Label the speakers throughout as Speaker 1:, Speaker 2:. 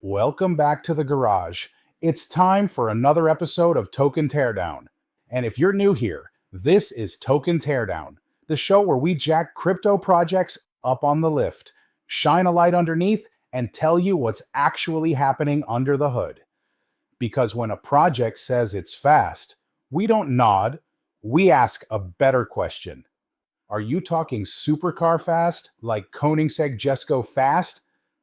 Speaker 1: Welcome back to the garage. It's time for another episode of Token Teardown. And if you're new here, this is Token Teardown, the show where we jack crypto projects up on the lift, shine a light underneath, and tell you what's actually happening under the hood. Because when a project says it's fast, we don't nod, we ask a better question. Are you talking supercar fast, like Koenigsegg Just Go Fast?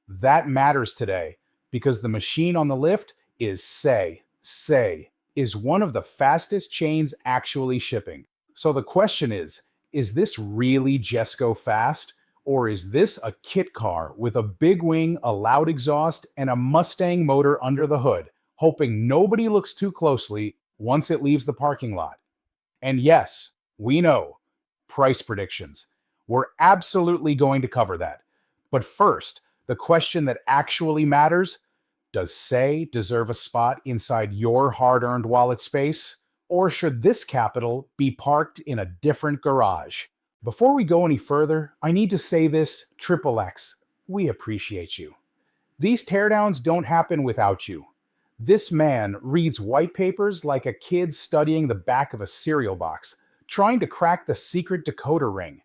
Speaker 1: That matters today because the machine on the lift is SEI. SEI is one of the fastest chains actually shipping. So the question is this really Just Go Fast? Or is this a kit car with a big wing, a loud exhaust, and a Mustang motor under the hood, hoping nobody looks too closely once it leaves the parking lot? And yes, we know, price predictions. We're absolutely going to cover that. But first, the question that actually matters: does SEI deserve a spot inside your hard-earned wallet space? Or should this capital be parked in a different garage? Before we go any further, I need to say this: X, we appreciate you. These teardowns don't happen without you. This man reads white papers like a kid studying the back of a cereal box, trying to crack the secret decoder ring.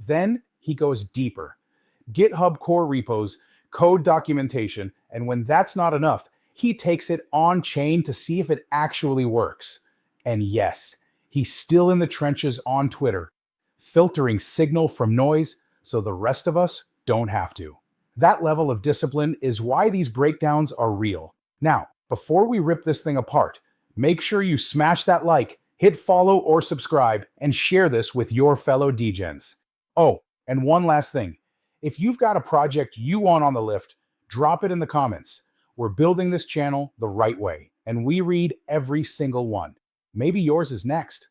Speaker 1: Then he goes deeper. GitHub core repos, code documentation, and when that's not enough, he takes it on chain to see if it actually works. And yes, he's still in the trenches on Twitter, filtering signal from noise so the rest of us don't have to. That level of discipline is why these breakdowns are real. Now, before we rip this thing apart, make sure you smash that like, hit follow or subscribe, and share this with your fellow degens. Oh, and one last thing. If you've got a project you want on the lift, drop it in the comments. We're building this channel the right way, and we read every single one. Maybe yours is next.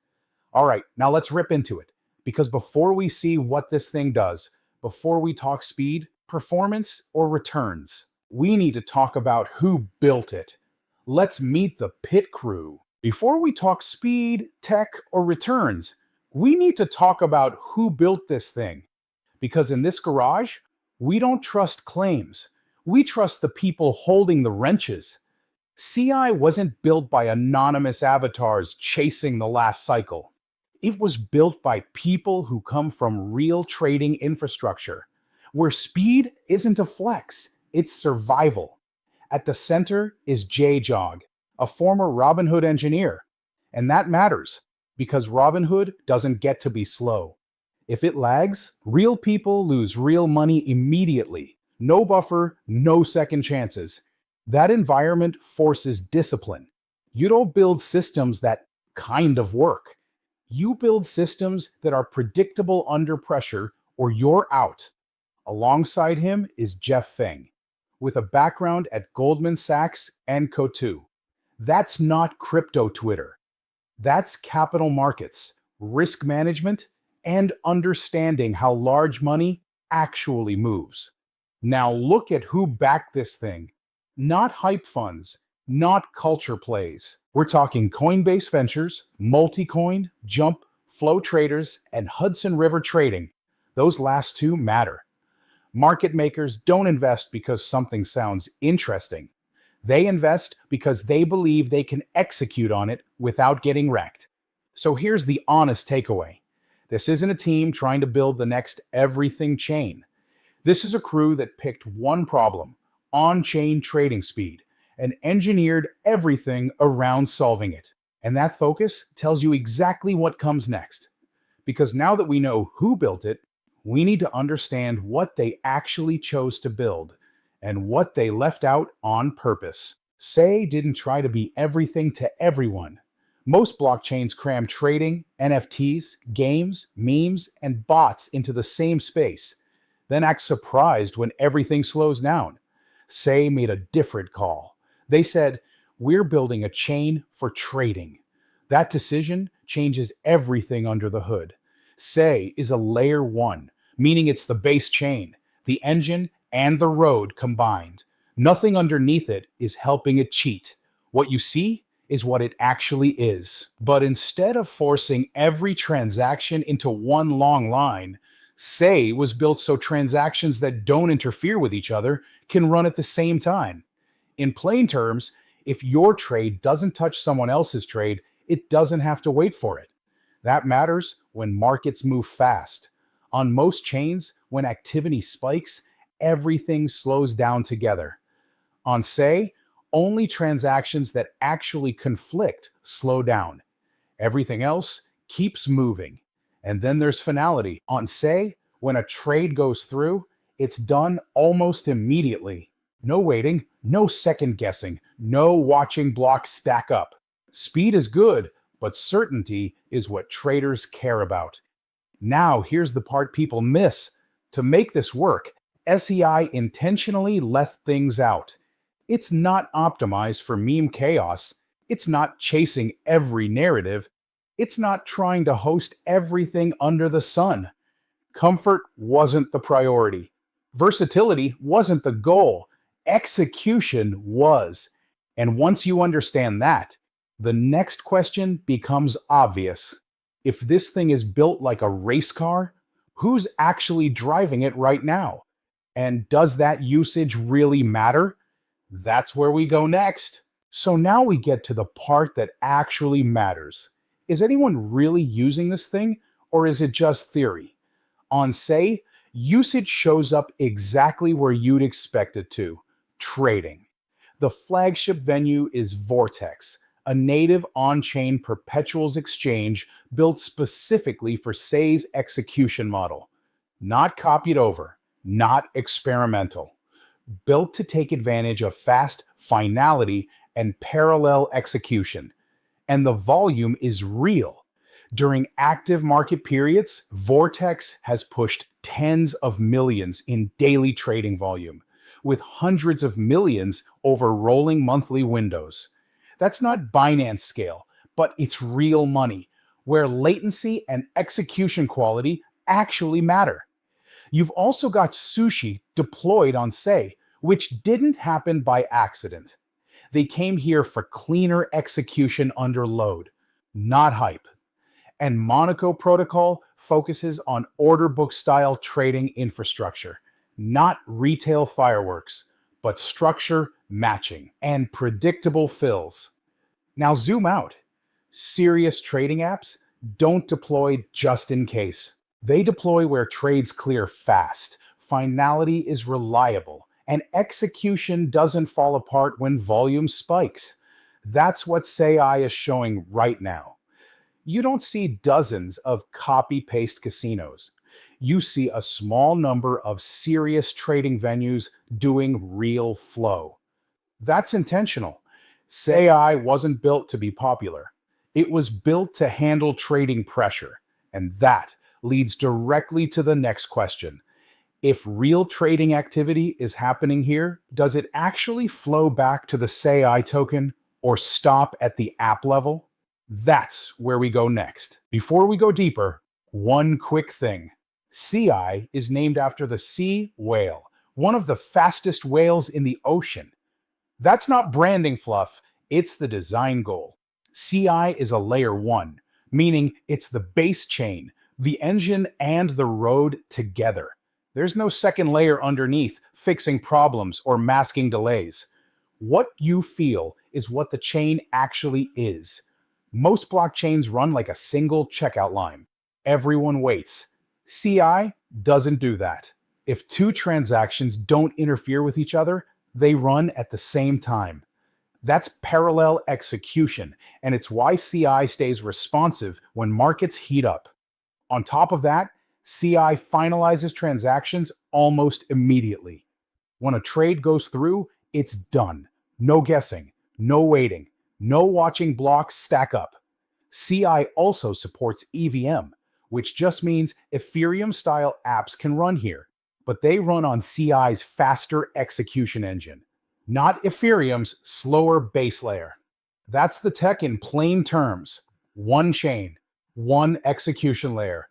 Speaker 1: All right, now let's rip into it. Because before we see what this thing does, before we talk speed, performance, or returns, we need to talk about who built it. Let's meet the pit crew. Before we talk speed, tech, or returns, we need to talk about who built this thing. Because in this garage, we don't trust claims. We trust the people holding the wrenches. CI wasn't built by anonymous avatars chasing the last cycle. It was built by people who come from real trading infrastructure, where speed isn't a flex, it's survival. At the center is J-Jog, a former Robinhood engineer. And that matters, because Robinhood doesn't get to be slow. If it lags, real people lose real money immediately. No buffer, no second chances. That environment forces discipline. You don't build systems that kind of work. You build systems that are predictable under pressure, or you're out. Alongside him is Jeff Feng, with a background at Goldman Sachs and Coatue. That's not crypto Twitter. That's capital markets, risk management, and understanding how large money actually moves. Now look at who backed this thing. Not hype funds, not culture plays. We're talking Coinbase Ventures, Multicoin, Jump, Flow Traders, and Hudson River Trading. Those last two matter. Market makers don't invest because something sounds interesting. They invest because they believe they can execute on it without getting wrecked. So here's the honest takeaway. This isn't a team trying to build the next everything chain. This is a crew that picked one problem: on-chain trading speed, and engineered everything around solving it. And that focus tells you exactly what comes next. Because now that we know who built it, we need to understand what they actually chose to build and what they left out on purpose. SEI didn't try to be everything to everyone. Most blockchains cram trading, NFTs, games, memes, and bots into the same space, then act surprised when everything slows down. SEI made a different call. They said, we're building a chain for trading. That decision changes everything under the hood. SEI is a layer 1, meaning it's the base chain, the engine, and the road combined. Nothing underneath it is helping it cheat. What you see is what it actually is. But instead of forcing every transaction into one long line, SEI was built so transactions that don't interfere with each other can run at the same time. In plain terms, if your trade doesn't touch someone else's trade, it doesn't have to wait for it. That matters when markets move fast. On most chains, when activity spikes, everything slows down together. On SEI, only transactions that actually conflict slow down. Everything else keeps moving. And then there's finality. On SEI, when a trade goes through, it's done almost immediately. No waiting, no second guessing, no watching blocks stack up. Speed is good, but certainty is what traders care about. Now, here's the part people miss. To make this work, SEI intentionally left things out. It's not optimized for meme chaos. It's not chasing every narrative. It's not trying to host everything under the sun. Comfort wasn't the priority. Versatility wasn't the goal. Execution was. And once you understand that, the next question becomes obvious. If this thing is built like a race car, who's actually driving it right now? And does that usage really matter? That's where we go next. So now we get to the part that actually matters. Is anyone really using this thing, or is it just theory? On SEI, usage shows up exactly where you'd expect it to: trading. The flagship venue is Vortex, a native on-chain perpetuals exchange built specifically for SEI's execution model. Not copied over, not experimental. Built to take advantage of fast finality and parallel execution. And the volume is real. During active market periods, Vortex has pushed tens of millions in daily trading volume, with hundreds of millions over rolling monthly windows. That's not Binance scale, but it's real money, where latency and execution quality actually matter. You've also got Sushi deployed on SEI, which didn't happen by accident. They came here for cleaner execution under load, not hype. And Monaco Protocol focuses on order book style trading infrastructure, not retail fireworks, but structure, matching, and predictable fills. Now zoom out. Serious trading apps don't deploy just in case. They deploy where trades clear fast, finality is reliable, and execution doesn't fall apart when volume spikes. That's what SEI is showing right now. You don't see dozens of copy-paste casinos. You see a small number of serious trading venues doing real flow. That's intentional. SEI wasn't built to be popular. It was built to handle trading pressure. And that leads directly to the next question. If real trading activity is happening here, does it actually flow back to the SEI token or stop at the app level? That's where we go next. Before we go deeper, one quick thing. SEI is named after the sea whale, one of the fastest whales in the ocean. That's not branding fluff, it's the design goal. SEI is a layer 1, meaning it's the base chain, the engine and the road together. There's no second layer underneath fixing problems or masking delays. What you feel is what the chain actually is. Most blockchains run like a single checkout line. Everyone waits. SEI doesn't do that. If two transactions don't interfere with each other, they run at the same time. That's parallel execution, and it's why SEI stays responsive when markets heat up. On top of that, SEI finalizes transactions almost immediately. When a trade goes through, it's done. No guessing, no waiting, no watching blocks stack up. SEI also supports EVM, which just means Ethereum-style apps can run here, but they run on SEI's faster execution engine, not Ethereum's slower base layer. That's the tech in plain terms. One chain, one execution layer,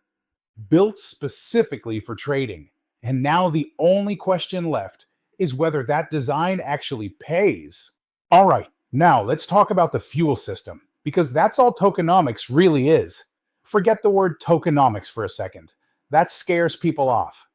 Speaker 1: built specifically for trading. And now the only question left is whether that design actually pays. All right, now let's talk about the fuel system, because that's all tokenomics really is. Forget the word tokenomics for a second. That scares people off.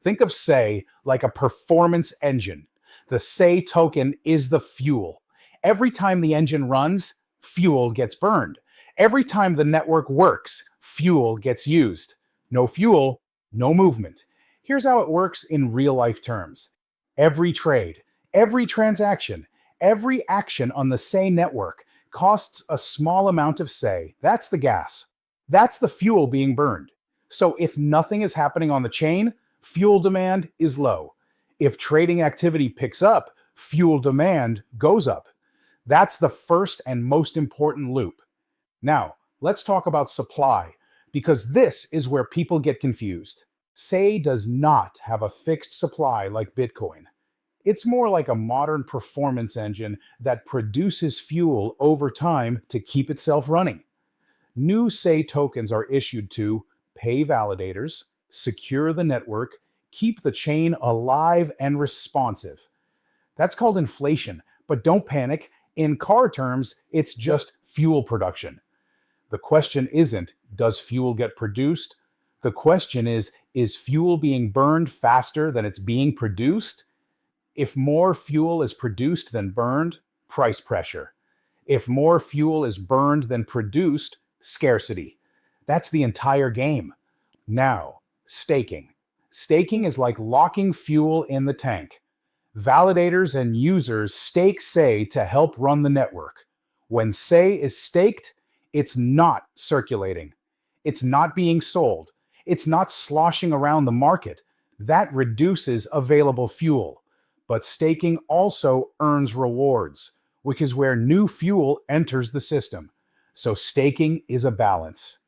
Speaker 1: Think of SEI like a performance engine. The SEI token is the fuel. Every time the engine runs, fuel gets burned. Every time the network works, fuel gets used. No fuel, no movement. Here's how it works in real life terms. Every trade, every transaction, every action on the SEI network costs a small amount of SEI. That's the gas. That's the fuel being burned. So if nothing is happening on the chain, fuel demand is low. If trading activity picks up, fuel demand goes up. That's the first and most important loop. Now, let's talk about supply, because this is where people get confused. SEI does not have a fixed supply like Bitcoin. It's more like a modern performance engine that produces fuel over time to keep itself running. New SEI tokens are issued to pay validators, secure the network, keep the chain alive and responsive. That's called inflation, but don't panic. In car terms, it's just fuel production. The question isn't, does fuel get produced? The question is fuel being burned faster than it's being produced? If more fuel is produced than burned, price pressure. If more fuel is burned than produced, scarcity. That's the entire game. Now, staking. Staking is like locking fuel in the tank. Validators and users stake SEI to help run the network. When SEI is staked, it's not circulating. It's not being sold. It's not sloshing around the market. That reduces available fuel. But staking also earns rewards, which is where new fuel enters the system. So staking is a balance.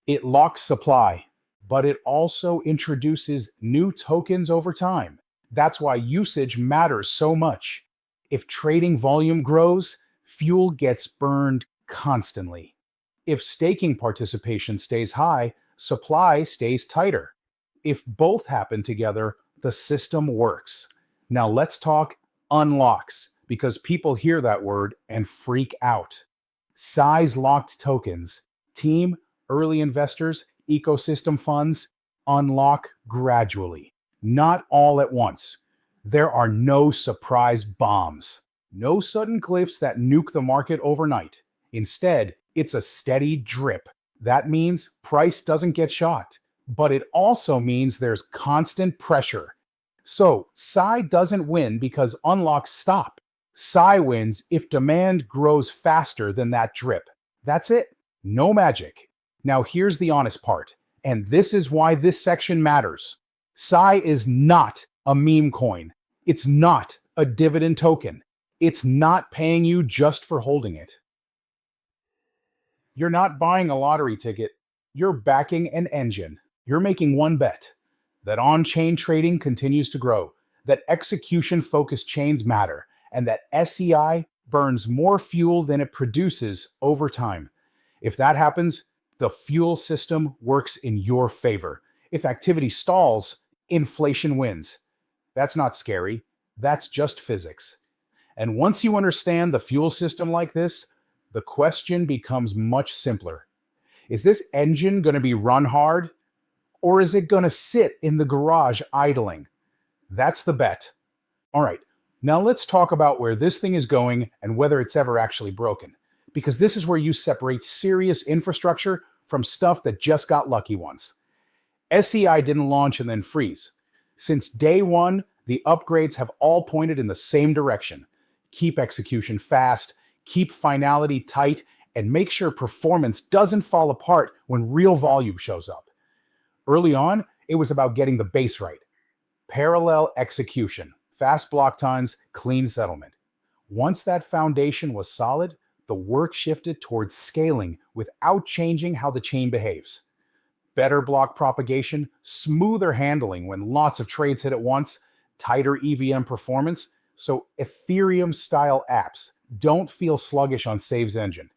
Speaker 1: It locks supply, but it also introduces new tokens over time. That's why usage matters so much. If trading volume grows, fuel gets burned constantly. If staking participation stays high, supply stays tighter. If both happen together, the system works. Now let's talk unlocks, because people hear that word and freak out. Size locked tokens, team, early investors, ecosystem funds, unlock gradually, not all at once. There are no surprise bombs, no sudden cliffs that nuke the market overnight. Instead, it's a steady drip. That means price doesn't get shot, but it also means there's constant pressure. So, SEI doesn't win because unlocks stop. SEI wins if demand grows faster than that drip. That's it. No magic. Now here's the honest part, and this is why this section matters. SEI is not a meme coin. It's not a dividend token. It's not paying you just for holding it. You're not buying a lottery ticket. You're backing an engine. You're making one bet: that on-chain trading continues to grow, that execution-focused chains matter, and that SEI burns more fuel than it produces over time. If that happens, the fuel system works in your favor. If activity stalls, inflation wins. That's not scary. That's just physics. And once you understand the fuel system like this, the question becomes much simpler. Is this engine going to be run hard? Or is it going to sit in the garage idling? That's the bet. All right, now let's talk about where this thing is going and whether it's ever actually broken. Because this is where you separate serious infrastructure from stuff that just got lucky once. SEI didn't launch and then freeze. Since day one, the upgrades have all pointed in the same direction. Keep execution fast, keep finality tight, and make sure performance doesn't fall apart when real volume shows up. Early on, it was about getting the base right. Parallel execution, fast block times, clean settlement. Once that foundation was solid, the work shifted towards scaling without changing how the chain behaves. Better block propagation, smoother handling when lots of trades hit at once, tighter EVM performance, so Ethereum-style apps don't feel sluggish on Save's engine.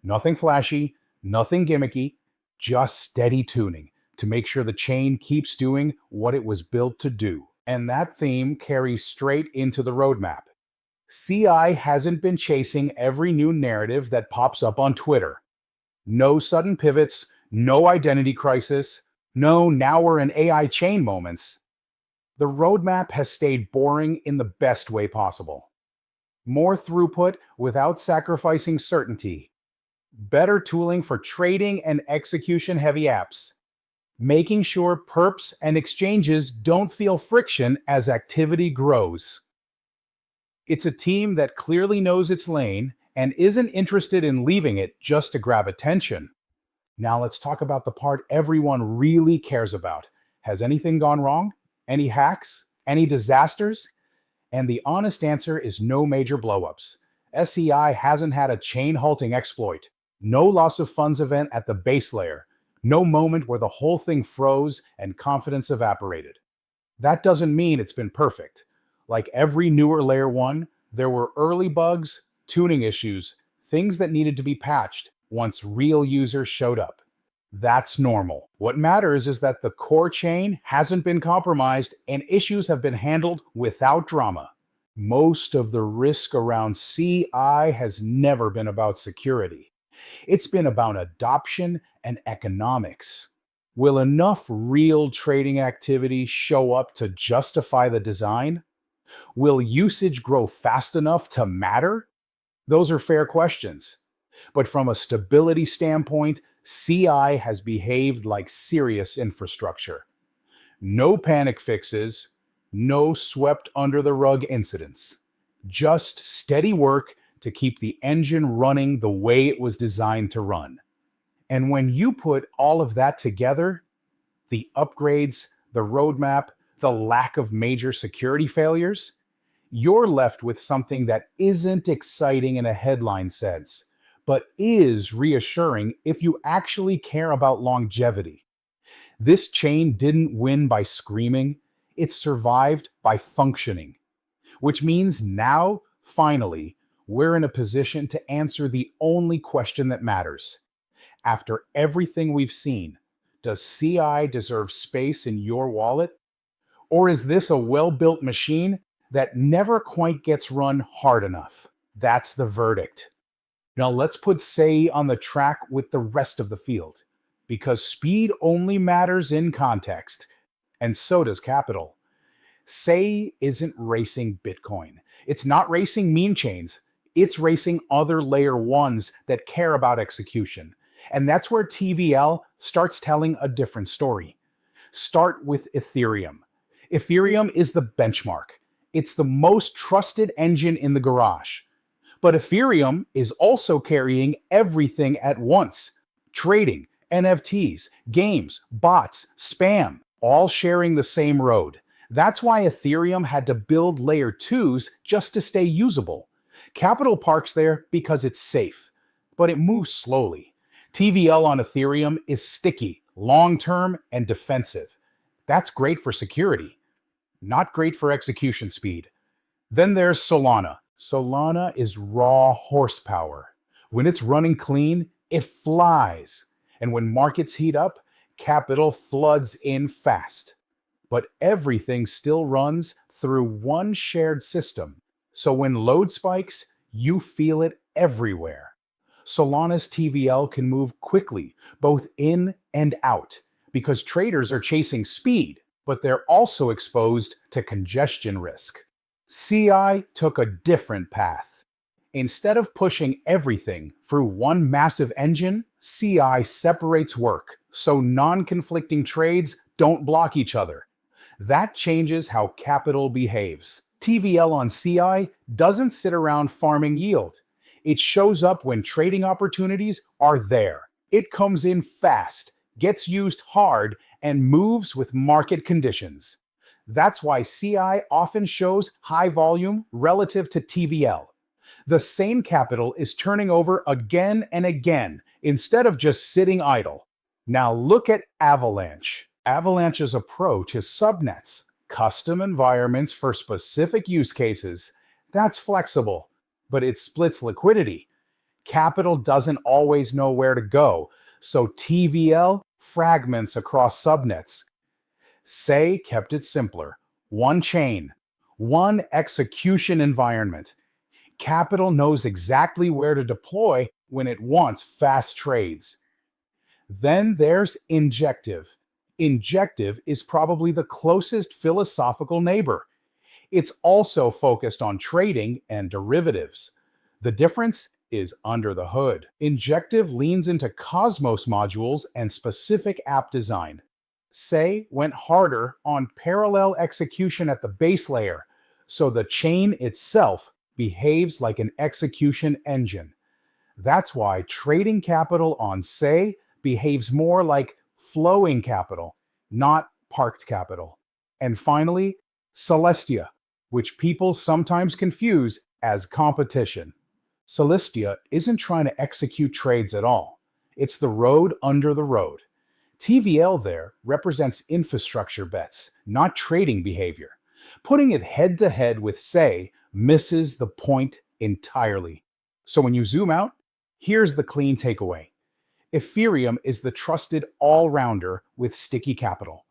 Speaker 1: Nothing flashy, nothing gimmicky, just steady tuning to make sure the chain keeps doing what it was built to do. And that theme carries straight into the roadmap. CI hasn't been chasing every new narrative that pops up on Twitter. No sudden pivots, no identity crisis, no now we're an AI chain moments. The roadmap has stayed boring in the best way possible. More throughput without sacrificing certainty. Better tooling for trading and execution heavy apps. Making sure perps and exchanges don't feel friction as activity grows. It's a team that clearly knows its lane and isn't interested in leaving it just to grab attention. Now let's talk about the part everyone really cares about. Has anything gone wrong? Any hacks? Any disasters? And the honest answer is no major blowups. SEI hasn't had a chain halting exploit, no loss of funds event at the base layer, no moment where the whole thing froze and confidence evaporated. That doesn't mean it's been perfect. Like every newer layer 1, there were early bugs, tuning issues, things that needed to be patched once real users showed up. That's normal. What matters is that the core chain hasn't been compromised and issues have been handled without drama. Most of the risk around CI has never been about security. It's been about adoption and economics. Will enough real trading activity show up to justify the design? Will usage grow fast enough to matter? Those are fair questions. But from a stability standpoint, CI has behaved like serious infrastructure. No panic fixes, no swept under the rug incidents. Just steady work to keep the engine running the way it was designed to run. And when you put all of that together, the upgrades, the roadmap, the lack of major security failures, you're left with something that isn't exciting in a headline sense, but is reassuring if you actually care about longevity. This chain didn't win by screaming, it survived by functioning, which means now, finally, we're in a position to answer the only question that matters. After everything we've seen, does CI deserve space in your wallet? Or is this a well-built machine that never quite gets run hard enough? That's the verdict. Now let's put SEI on the track with the rest of the field, because speed only matters in context, and so does capital. SEI isn't racing Bitcoin. It's not racing meme chains. It's racing other layer 1s that care about execution. And that's where TVL starts telling a different story. Start with Ethereum. Ethereum is the benchmark. It's the most trusted engine in the garage. But Ethereum is also carrying everything at once. Trading, NFTs, games, bots, spam, all sharing the same road. That's why Ethereum had to build layer 2s just to stay usable. Capital parks there because it's safe, but it moves slowly. TVL on Ethereum is sticky, long-term, and defensive. That's great for security, not great for execution speed. Then there's Solana. Solana is raw horsepower. When it's running clean, it flies. And when markets heat up, capital floods in fast. But everything still runs through one shared system. So when load spikes, you feel it everywhere. Solana's TVL can move quickly, both in and out, because traders are chasing speed, but they're also exposed to congestion risk. CI took a different path. Instead of pushing everything through one massive engine, CI separates work, so non-conflicting trades don't block each other. That changes how capital behaves. TVL on CI doesn't sit around farming yield. It shows up when trading opportunities are there. It comes in fast, gets used hard, and moves with market conditions. That's why CI often shows high volume relative to TVL. The same capital is turning over again and again instead of just sitting idle. Now look at Avalanche. Avalanche's approach is subnets, custom environments for specific use cases. That's flexible, but it splits liquidity. Capital doesn't always know where to go, so TVL fragments across subnets. SEI kept it simpler. One chain, one execution environment. Capital knows exactly where to deploy when it wants fast trades. Then there's Injective. Injective is probably the closest philosophical neighbor. It's also focused on trading and derivatives. The difference is under the hood. Injective leans into Cosmos modules and specific app design. SEI went harder on parallel execution at the base layer, so the chain itself behaves like an execution engine. That's why trading capital on SEI behaves more like flowing capital, not parked capital. And finally, Celestia, which people sometimes confuse as competition. Celestia isn't trying to execute trades at all. It's the road under the road. TVL there represents infrastructure bets, not trading behavior. Putting it head to head with SEI misses the point entirely. So when you zoom out, here's the clean takeaway. Ethereum is the trusted all-rounder with sticky capital.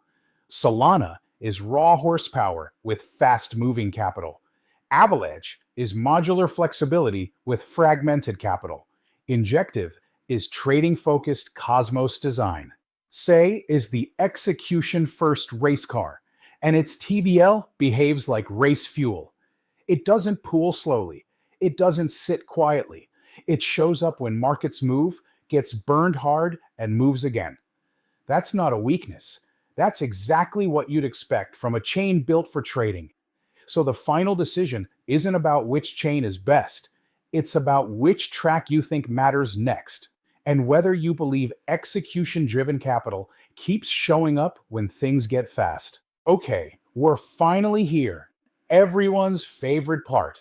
Speaker 1: Solana is raw horsepower with fast-moving capital. Avalanche is modular flexibility with fragmented capital. Injective is trading-focused Cosmos design. SEI is the execution-first race car, and its TVL behaves like race fuel. It doesn't pool slowly. It doesn't sit quietly. It shows up when markets move, gets burned hard, and moves again. That's not a weakness. That's exactly what you'd expect from a chain built for trading. So the final decision isn't about which chain is best. It's about which track you think matters next, and whether you believe execution-driven capital keeps showing up when things get fast. Okay, we're finally here. Everyone's favorite part.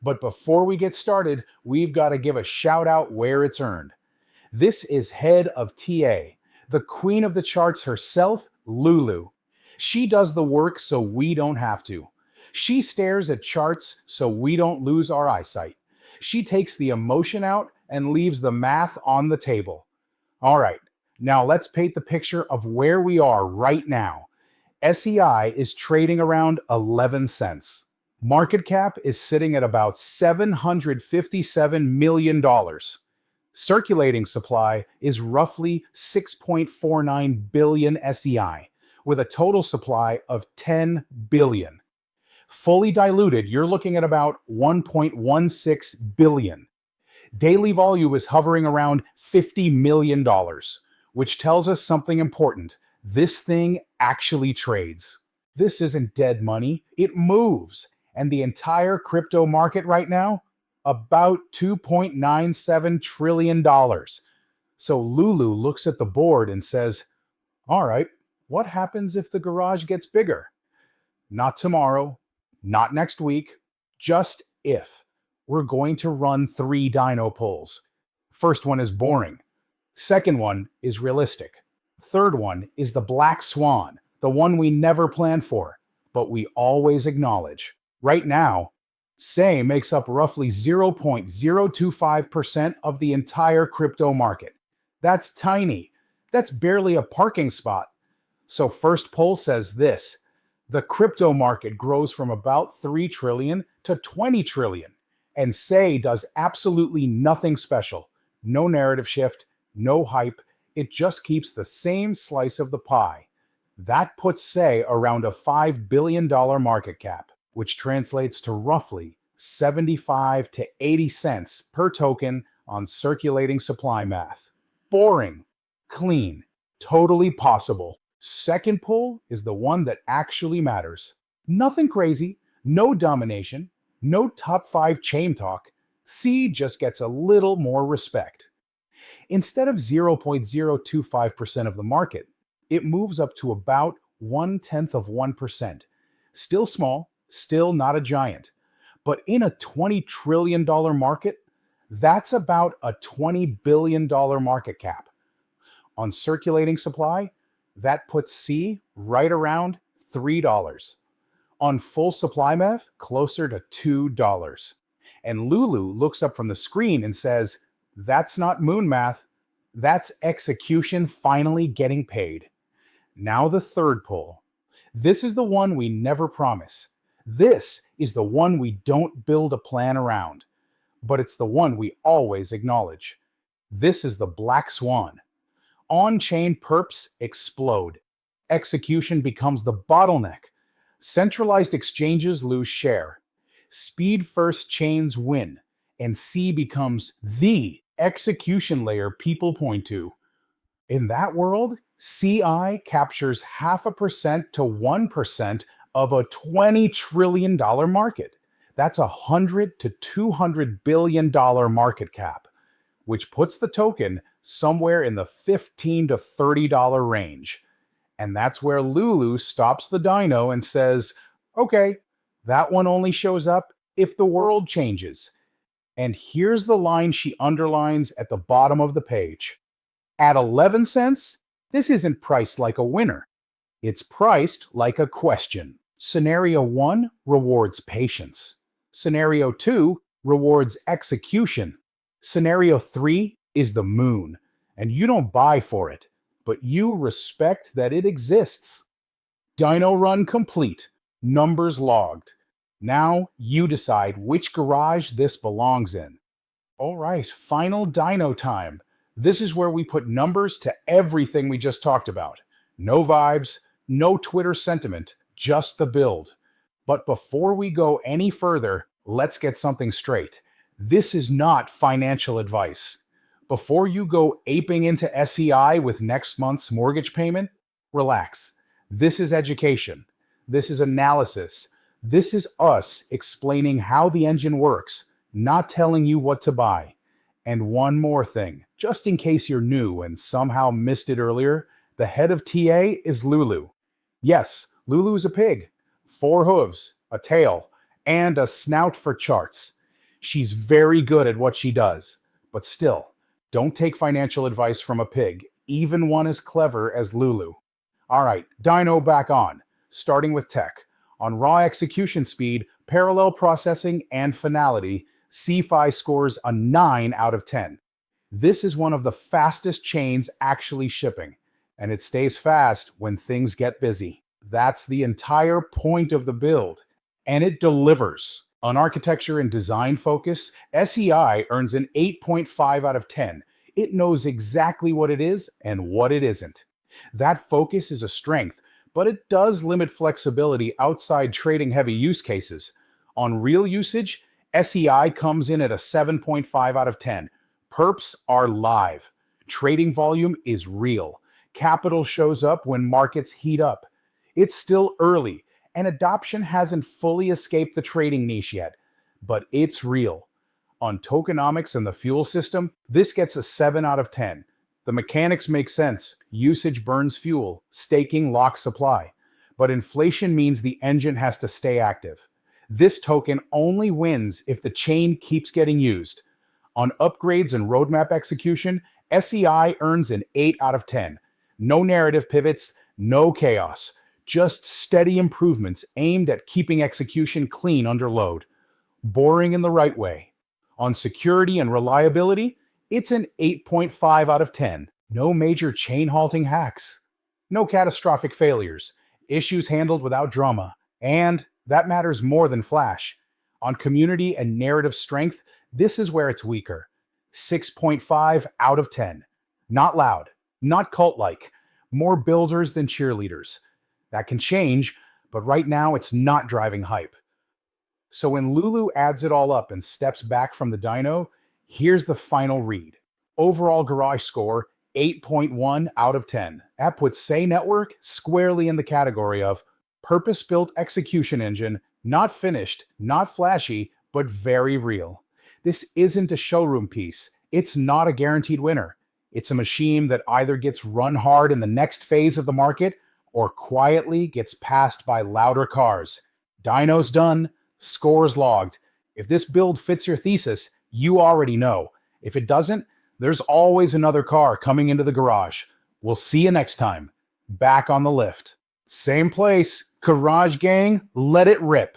Speaker 1: But before we get started, we've got to give a shout out where it's earned. This is head of TA, the queen of the charts herself, Lulu. She does the work so we don't have to. She stares at charts so we don't lose our eyesight. She takes the emotion out and leaves the math on the table. All right, now let's paint the picture of where we are right now. SEI is trading around 11 cents. Market cap is sitting at about $757 million. Circulating supply is roughly 6.49 billion SEI, with a total supply of 10 billion. Fully diluted, you're looking at about 1.16 billion. Daily volume is hovering around $50 million, which tells us something important. This thing actually trades. This isn't dead money, it moves. And the entire crypto market right now, about $2.97 trillion. So Lulu looks at the board and says, all right, what happens if the garage gets bigger? Not tomorrow, not next week, just if. We're going to run 3 dyno polls. First one is boring. Second one is realistic. Third one is the black swan, the one we never planned for, but we always acknowledge. Right now, SEI makes up roughly 0.025% of the entire crypto market. That's tiny. That's barely a parking spot. So first poll says this: the crypto market grows from about 3 trillion to 20 trillion, and SEI does absolutely nothing special. No narrative shift, no hype. It just keeps the same slice of the pie. That puts SEI around a $5 billion market cap, which translates to roughly 75 to 80 cents per token on circulating supply math. Boring, clean, totally possible. Second poll is the one that actually matters. Nothing crazy, no domination, no top 5 chain talk. C just gets a little more respect. Instead of 0.025% of the market, it moves up to about 0.1%. Still small, still not a giant. But in a $20 trillion market, that's about a $20 billion market cap. On circulating supply, that puts C right around $3. On full supply math, closer to $2. And Lulu looks up from the screen and says, that's not moon math, that's execution finally getting paid. Now the third poll. This is the one we never promise. This is the one we don't build a plan around. But it's the one we always acknowledge. This is the black swan. On-chain perps explode. execution becomes the bottleneck. Centralized exchanges lose share. Speed first chains win, and C becomes the execution layer people point to. In that world, CI captures 0.5% to 1% of a $20 trillion market. That's a $100 to $200 billion market cap, which puts the token somewhere in the $15 to $30 range. And that's where Lulu stops the dyno and says, okay, that one only shows up if the world changes. And here's the line she underlines at the bottom of the page. At 11 cents, this isn't priced like a winner. It's priced like a question. Scenario 1 rewards patience. Scenario 2 rewards execution. Scenario 3 is the moon, and you don't buy for it, but you respect that it exists. Dyno run complete. Numbers logged. Now you decide which garage this belongs in. All right, final dyno time. This is where we put numbers to everything we just talked about. No vibes, no Twitter sentiment, just the build. But before we go any further, let's get something straight. This is not financial advice. Before you go aping into SEI with next month's mortgage payment, relax. This is education. This is analysis. This is us explaining how the engine works, not telling you what to buy. And one more thing, just in case you're new and somehow missed it earlier, the head of TA is Lulu. Yes, Lulu is a pig. 4 hooves, a tail, and a snout for charts. She's very good at what she does, but still, don't take financial advice from a pig, even one as clever as Lulu. All right, dyno back on, starting with tech. On raw execution speed, parallel processing, and finality, CFI scores a 9 out of 10. This is one of the fastest chains actually shipping, and it stays fast when things get busy. That's the entire point of the build, and it delivers. On architecture and design focus, SEI earns an 8.5 out of 10. It knows exactly what it is and what it isn't. That focus is a strength, but it does limit flexibility outside trading-heavy use cases. On real usage, SEI comes in at a 7.5 out of 10. Perps are live. Trading volume is real. Capital shows up when markets heat up. It's still early, and adoption hasn't fully escaped the trading niche yet, but it's real. On tokenomics and the fuel system, this gets a 7 out of 10. The mechanics make sense. Usage burns fuel. Staking locks supply. But inflation means the engine has to stay active. This token only wins if the chain keeps getting used. On upgrades and roadmap execution, SEI earns an 8 out of 10. No narrative pivots, no chaos. Just steady improvements aimed at keeping execution clean under load. Boring in the right way. On security and reliability, it's an 8.5 out of 10. No major chain halting hacks. No catastrophic failures. Issues handled without drama. And that matters more than flash. On community and narrative strength, this is where it's weaker. 6.5 out of 10. Not loud, not cult-like. More builders than cheerleaders. That can change, but right now it's not driving hype. So when Lulu adds it all up and steps back from the dyno, here's the final read. Overall garage score, 8.1 out of 10. That puts SEI Network squarely in the category of purpose-built execution engine, not finished, not flashy, but very real. This isn't a showroom piece. It's not a guaranteed winner. It's a machine that either gets run hard in the next phase of the market or quietly gets passed by louder cars. Dyno's done, scores logged. If this build fits your thesis, you already know. If it doesn't, there's always another car coming into the garage. We'll see you next time. Back on the lift. Same place. Garage gang, let it rip.